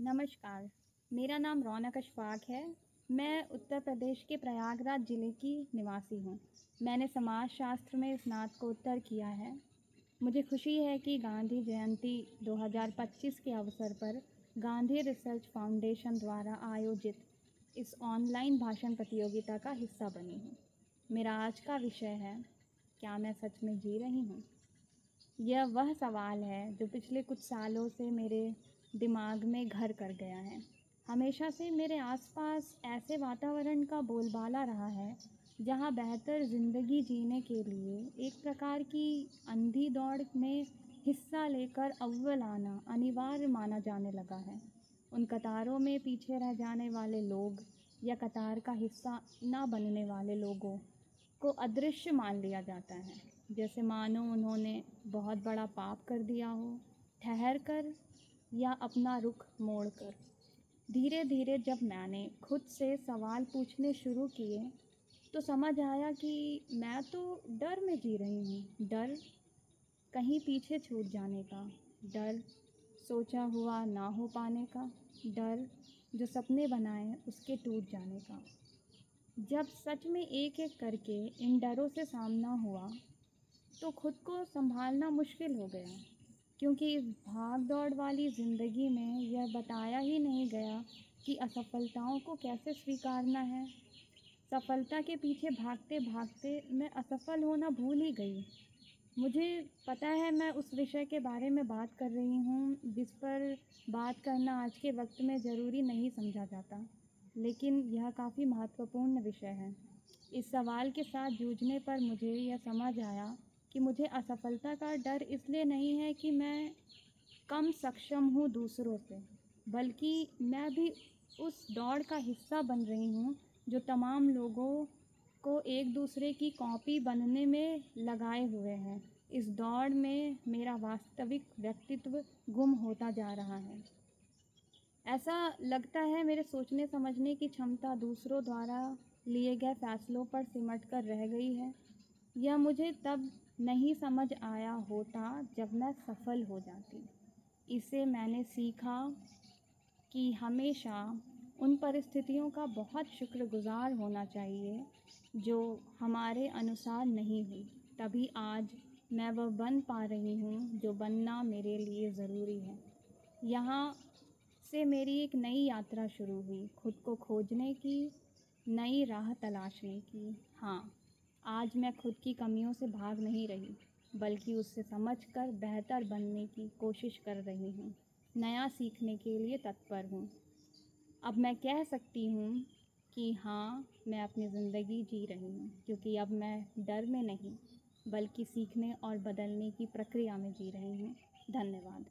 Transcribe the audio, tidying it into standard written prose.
नमस्कार, मेरा नाम रौनक अशफाक है। मैं उत्तर प्रदेश के प्रयागराज ज़िले की निवासी हूँ। मैंने समाजशास्त्र में स्नातकोत्तर किया है। मुझे खुशी है कि गांधी जयंती 2025 के अवसर पर गांधी रिसर्च फाउंडेशन द्वारा आयोजित इस ऑनलाइन भाषण प्रतियोगिता का हिस्सा बनी हूँ। मेरा आज का विषय है, क्या मैं सच में जी रही हूँ? यह वह सवाल है जो पिछले कुछ सालों से मेरे दिमाग में घर कर गया है। हमेशा से मेरे आसपास ऐसे वातावरण का बोलबाला रहा है जहाँ बेहतर ज़िंदगी जीने के लिए एक प्रकार की अंधी दौड़ में हिस्सा लेकर अव्वल आना अनिवार्य माना जाने लगा है। उन कतारों में पीछे रह जाने वाले लोग या कतार का हिस्सा ना बनने वाले लोगों को अदृश्य मान लिया जाता है, जैसे मानो उन्होंने बहुत बड़ा पाप कर दिया हो, ठहर कर या अपना रुख मोड़कर। धीरे धीरे जब मैंने खुद से सवाल पूछने शुरू किए तो समझ आया कि मैं तो डर में जी रही हूँ। डर कहीं पीछे छूट जाने का, डर सोचा हुआ ना हो पाने का, डर जो सपने बनाए उसके टूट जाने का। जब सच में एक एक करके इन डरों से सामना हुआ तो खुद को संभालना मुश्किल हो गया, क्योंकि इस भाग दौड़ वाली ज़िंदगी में यह बताया ही नहीं गया कि असफलताओं को कैसे स्वीकारना है। सफलता के पीछे भागते भागते मैं असफल होना भूल ही गई। मुझे पता है मैं उस विषय के बारे में बात कर रही हूँ जिस पर बात करना आज के वक्त में ज़रूरी नहीं समझा जाता, लेकिन यह काफ़ी महत्वपूर्ण विषय है। इस सवाल के साथ जूझने पर मुझे यह समझ आया कि मुझे असफलता का डर इसलिए नहीं है कि मैं कम सक्षम हूँ दूसरों से, बल्कि मैं भी उस दौड़ का हिस्सा बन रही हूँ जो तमाम लोगों को एक दूसरे की कॉपी बनने में लगाए हुए हैं। इस दौड़ में मेरा वास्तविक व्यक्तित्व गुम होता जा रहा है। ऐसा लगता है मेरे सोचने समझने की क्षमता दूसरों द्वारा लिए गए फैसलों पर सिमट कर रह गई है। यह मुझे तब नहीं समझ आया होता जब मैं सफल हो जाती। इसे मैंने सीखा कि हमेशा उन परिस्थितियों का बहुत शुक्रगुज़ार होना चाहिए जो हमारे अनुसार नहीं हुई। तभी आज मैं वह बन पा रही हूँ जो बनना मेरे लिए ज़रूरी है। यहाँ से मेरी एक नई यात्रा शुरू हुई, खुद को खोजने की, नई राह तलाशने की। हाँ, आज मैं खुद की कमियों से भाग नहीं रही, बल्कि उससे समझकर बेहतर बनने की कोशिश कर रही हूँ। नया सीखने के लिए तत्पर हूँ। अब मैं कह सकती हूँ कि हाँ, मैं अपनी ज़िंदगी जी रही हूँ, क्योंकि अब मैं डर में नहीं, बल्कि सीखने और बदलने की प्रक्रिया में जी रही हूँ। धन्यवाद।